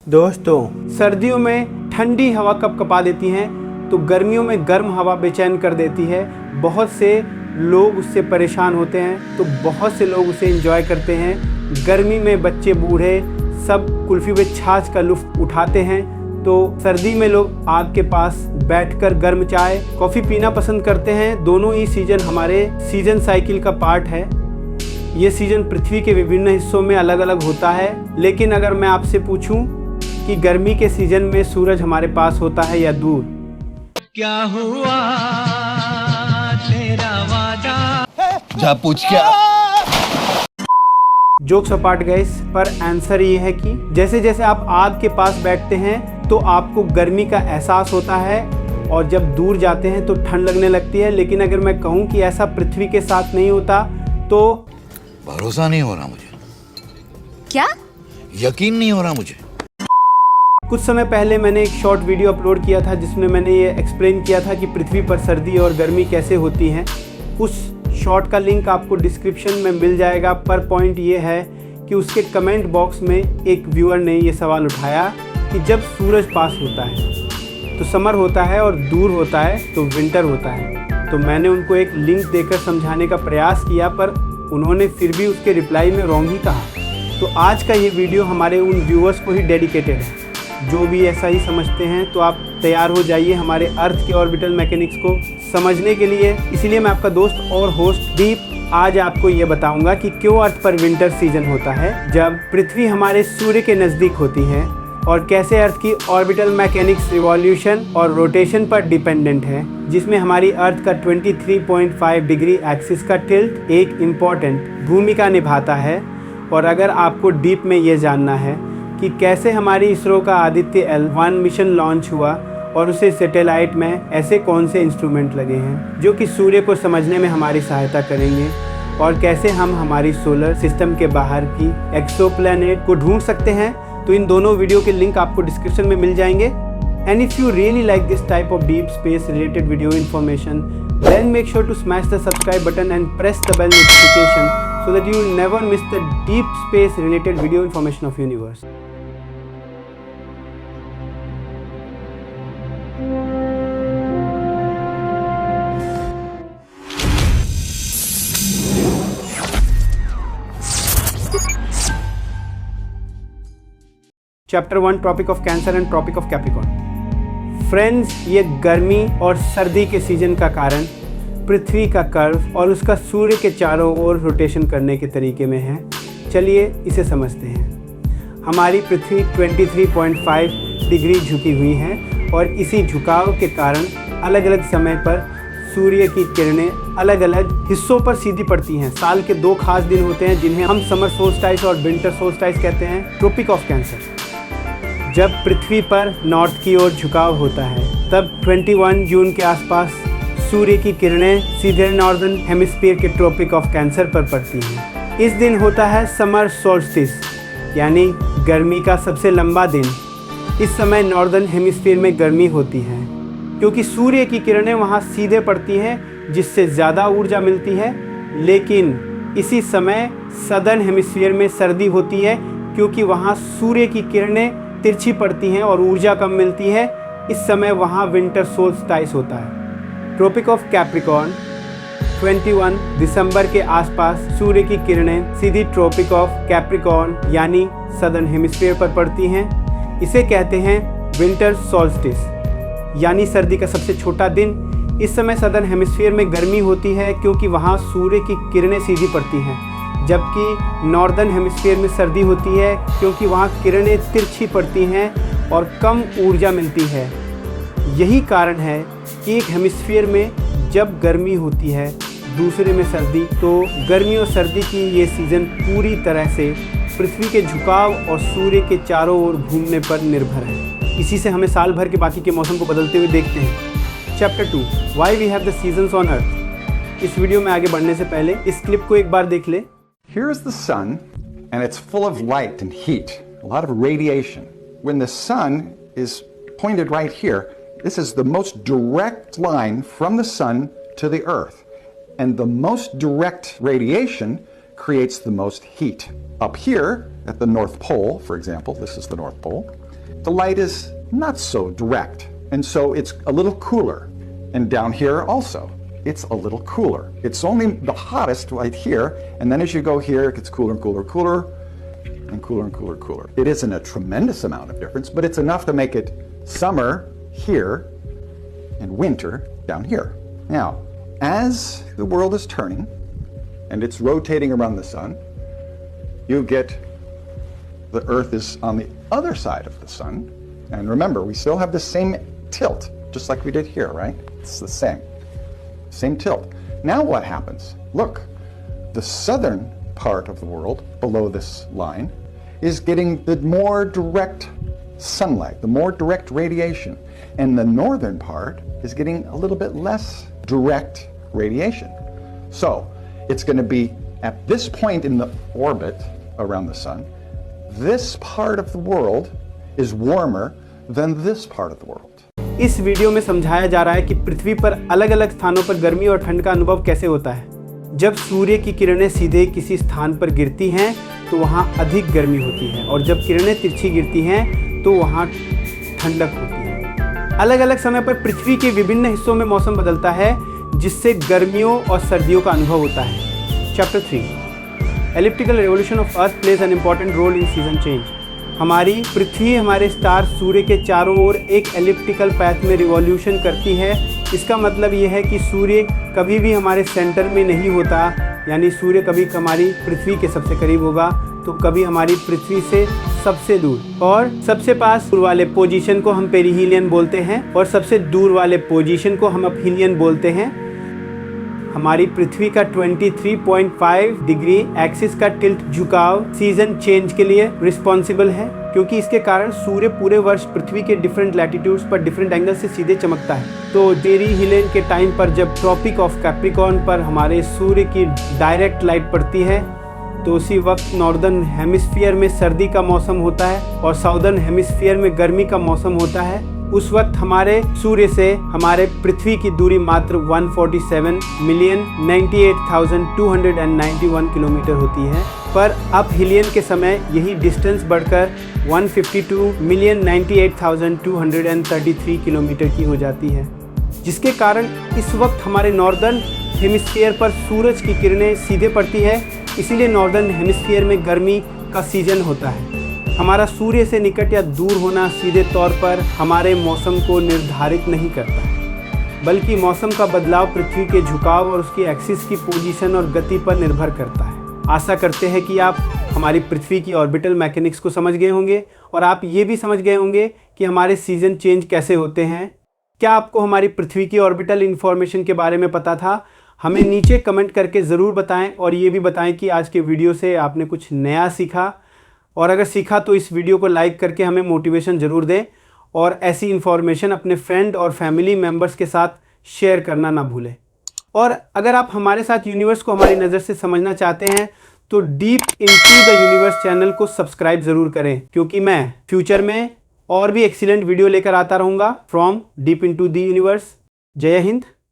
दोस्तों, सर्दियों में ठंडी हवा कपकपा देती हैं तो गर्मियों में गर्म हवा बेचैन कर देती है। बहुत से लोग उससे परेशान होते हैं तो बहुत से लोग उसे एंजॉय करते हैं। गर्मी में बच्चे बूढ़े सब कुल्फ़ी व छाछ का लुत्फ़ उठाते हैं, तो सर्दी में लोग आग के पास बैठकर गर्म चाय कॉफ़ी पीना पसंद करते हैं। दोनों ही सीज़न हमारे सीज़न साइकिल का पार्ट है। ये सीज़न पृथ्वी के विभिन्न हिस्सों में अलग अलग होता है, लेकिन अगर मैं आपसे पूछूं कि गर्मी के सीज़न में सूरज हमारे पास होता है या दूर? क्या हुआ तेरा वादा? जा पूछ क्या? जोक्स अपार्ट गाइस, पर आंसर ये है कि जैसे जैसे आप आग के पास बैठते हैं तो आपको गर्मी का एहसास होता है और जब दूर जाते हैं तो ठंड लगने लगती है। लेकिन अगर मैं कहूँ कि ऐसा पृथ्वी के साथ नहीं होता तो भरोसा नहीं हो रहा मुझे। क्या? यकीन नहीं हो रहा मुझे। कुछ समय पहले मैंने एक शॉर्ट वीडियो अपलोड किया था जिसमें मैंने ये एक्सप्लेन किया था कि पृथ्वी पर सर्दी और गर्मी कैसे होती हैं। उस शॉर्ट का लिंक आपको डिस्क्रिप्शन में मिल जाएगा। पर पॉइंट ये है कि उसके कमेंट बॉक्स में एक व्यूअर ने ये सवाल उठाया कि जब सूरज पास होता है तो समर होता है और दूर होता है तो विंटर होता है। तो मैंने उनको एक लिंक देकर समझाने का प्रयास किया, पर उन्होंने फिर भी उसके रिप्लाई में रॉन्ग ही कहा। तो आज का ये वीडियो हमारे उन व्यूअर्स को ही डेडिकेटेड है जो भी ऐसा ही समझते हैं। तो आप तैयार हो जाइए हमारे अर्थ के ऑर्बिटल मैकेनिक्स को समझने के लिए। इसीलिए मैं आपका दोस्त और होस्ट दीप आज आपको ये बताऊंगा कि क्यों अर्थ पर विंटर सीजन होता है जब पृथ्वी हमारे सूर्य के नज़दीक होती है, और कैसे अर्थ की ऑर्बिटल मैकेनिक्स रिवॉल्यूशन और रोटेशन पर डिपेंडेंट है, जिसमें हमारी अर्थ का 23.5 डिग्री एक्सिस का टिल्ट एक इम्पॉर्टेंट भूमिका निभाता है। और अगर आपको डीप में ये जानना है कि कैसे हमारी इसरो का आदित्य L1 मिशन लॉन्च हुआ और उसे सैटेलाइट में ऐसे कौन से इंस्ट्रूमेंट लगे हैं जो कि सूर्य को समझने में हमारी सहायता करेंगे, और कैसे हम हमारी सोलर सिस्टम के बाहर की एक्सोप्लैनेट को ढूंढ सकते हैं, तो इन दोनों वीडियो के लिंक आपको डिस्क्रिप्शन में मिल जाएंगे। And if you really like this type of deep space related video information, then make sure to smash the subscribe button and press the bell notification so that you will never miss the deep space related video information of universe. Chapter 1 Tropic of Cancer and Tropic of Capricorn. Friends, ये गर्मी और सर्दी के season का कारण पृथ्वी का curve और उसका सूर्य के चारों ओर रोटेशन करने के तरीके में है। चलिए इसे समझते हैं। हमारी पृथ्वी 23.5 डिग्री झुकी हुई है और इसी झुकाव के कारण अलग अलग समय पर सूर्य की किरणें अलग अलग हिस्सों पर सीधी पड़ती हैं। साल के 2 खास दिन होते हैं जिन्हें हम समर सोल्स्टाइस और विंटर सोल्स्टाइस कहते हैं। ट्रॉपिक ऑफ कैंसर, जब पृथ्वी पर नॉर्थ की ओर झुकाव होता है तब 21 जून के आसपास सूर्य की किरणें सीधे नॉर्दर्न हेमिस्फीयर के ट्रॉपिक ऑफ कैंसर पर पड़ती हैं। इस दिन होता है समर सोल्स्टिस, यानी गर्मी का सबसे लंबा दिन। इस समय नॉर्दर्न हेमिस्फीयर में गर्मी होती है क्योंकि सूर्य की किरणें वहाँ सीधे पड़ती हैं, जिससे ज़्यादा ऊर्जा मिलती है। लेकिन इसी समय सदर्न हेमिस्फीयर में सर्दी होती है क्योंकि वहाँ सूर्य की किरणें तिरछी पड़ती हैं और ऊर्जा कम मिलती है। इस समय वहाँ विंटर सोल्स्टाइस होता है। ट्रॉपिक ऑफ कैप्रिकॉर्न 21 दिसंबर के आसपास सूर्य की किरणें सीधी ट्रॉपिक ऑफ कैप्रिकॉर्न यानी सदर्न हेमिस्फीयर पर पड़ती हैं। इसे कहते हैं विंटर सोल्स्टिस यानी सर्दी का सबसे छोटा दिन। इस समय सदर्न हेमिस्फीयर में गर्मी होती है क्योंकि वहाँ सूर्य की किरणें सीधी पड़ती हैं, जबकि नॉर्दर्न हेमिस्फीयर में सर्दी होती है क्योंकि वहाँ किरणें तिरछी पड़ती हैं और कम ऊर्जा मिलती है। यही कारण है कि एक हेमिस्फीयर में जब गर्मी होती है, दूसरे में सर्दी। तो गर्मी और सर्दी की ये सीज़न पूरी तरह से पृथ्वी के झुकाव और सूर्य के चारों ओर घूमने पर निर्भर है। इसी से हमें साल भर के बाकी के मौसम को बदलते हुए देखते हैं। Chapter 2 why we have the seasons on earth. इस वीडियो में आगे बढ़ने से पहले इस क्लिप को एक बार देख ले। Here's the sun, and it's full of light and heat, a lot of radiation. When the sun is pointed right here, this is the most direct line from the sun to the earth. And the most direct radiation creates the most heat. Up here at the North Pole, for example, this is the North Pole, the light is not so direct, and so it's a little cooler. And down here also, it's a little cooler. It's only the hottest right here, and then as you go here, it gets cooler and cooler and cooler, and cooler and cooler and cooler. It isn't a tremendous amount of difference, but it's enough to make it summer here and winter down here. Now, as the world is turning, and it's rotating around the sun, you get the Earth is on the other side of the sun. And remember, we still have the same tilt, just like we did here, right? It's the same tilt. Now what happens? Look, the southern part of the world, below this line, is getting the more direct sunlight, the more direct radiation. And the northern part is getting a little bit less direct radiation. So, it's going to be at this point in the orbit around the sun, this part of the world is warmer than this part of the world. इस video में समझाया जा रहा है कि पृथ्वी पर अलग अलग स्थानों पर गर्मी और ठंड का अनुभव कैसे होता है। जब सूर्य की किरणें सीधे किसी स्थान पर गिरती हैं तो वहाँ अधिक गर्मी होती है, और जब किरणें तिरछी गिरती हैं तो वहाँ ठंडक होती है। अलग अलग समय पर पृथ्वी के विभिन्न हिस्सों में मौसम बदलता है, जिससे गर्मियों और सर्दियों का अनुभव होता है। Chapter 3 elliptical revolution of earth plays an important role in season change. हमारी पृथ्वी हमारे स्टार सूर्य के चारों ओर एक एलिप्टिकल पैथ में रिवॉल्यूशन करती है। इसका मतलब ये है कि सूर्य कभी भी हमारे सेंटर में नहीं होता, यानी सूर्य कभी हमारी पृथ्वी के सबसे करीब होगा तो कभी हमारी पृथ्वी से सबसे दूर, और सबसे पास वाले पोजीशन को हम पेरिहीलियन बोलते हैं और सबसे दूर वाले पोजीशन को हम अपहीलियन बोलते हैं। हमारी पृथ्वी का 23.5 डिग्री एक्सिस का टिल्ट झुकाव सीजन चेंज के लिए रिस्पॉन्सिबल है, क्योंकि इसके कारण सूर्य पूरे वर्ष पृथ्वी के डिफरेंट लैटिट्यूड्स पर डिफरेंट एंगल से सीधे चमकता है। तो पेरिहीलियन के टाइम पर जब ट्रॉपिक ऑफ कैप्रिकॉर्न पर हमारे सूर्य की डायरेक्ट लाइट पड़ती है तो उसी वक्त नॉर्दर्न हेमिस्फीयर में सर्दी का मौसम होता है और साउदर्न हेमिस्फीयर में गर्मी का मौसम होता है। उस वक्त हमारे सूर्य से हमारे पृथ्वी की दूरी मात्र 147,098,291 किलोमीटर होती है, पर अपहीलियन के समय यही डिस्टेंस बढ़कर 152,098,233 किलोमीटर की हो जाती है, जिसके कारण इस वक्त हमारे नॉर्दर्न हेमिस्फीयर पर सूरज की किरणें सीधे पड़ती है। इसीलिए नॉर्दर्न हेमिस्फीयर में गर्मी का सीजन होता है। हमारा सूर्य से निकट या दूर होना सीधे तौर पर हमारे मौसम को निर्धारित नहीं करता है, बल्कि मौसम का बदलाव पृथ्वी के झुकाव और उसकी एक्सिस की पोजीशन और गति पर निर्भर करता है। आशा करते हैं कि आप हमारी पृथ्वी की ऑर्बिटल मैकेनिक्स को समझ गए होंगे और आप ये भी समझ गए होंगे कि हमारे सीजन चेंज कैसे होते हैं। क्या आपको हमारी पृथ्वी की ऑर्बिटल इन्फॉर्मेशन के बारे में पता था? हमें नीचे कमेंट करके ज़रूर बताएं और ये भी बताएं कि आज के वीडियो से आपने कुछ नया सीखा, और अगर सीखा तो इस वीडियो को लाइक करके हमें मोटिवेशन ज़रूर दें, और ऐसी इन्फॉर्मेशन अपने फ्रेंड और फैमिली मेम्बर्स के साथ शेयर करना ना भूलें। और अगर आप हमारे साथ यूनिवर्स को हमारी नज़र से समझना चाहते हैं तो deep into the universe channel को सब्सक्राइब ज़रूर करें, क्योंकि मैं फ्यूचर में और भी एक्सीलेंट वीडियो लेकर आता रहूँगा from deep into the universe. जय हिंद।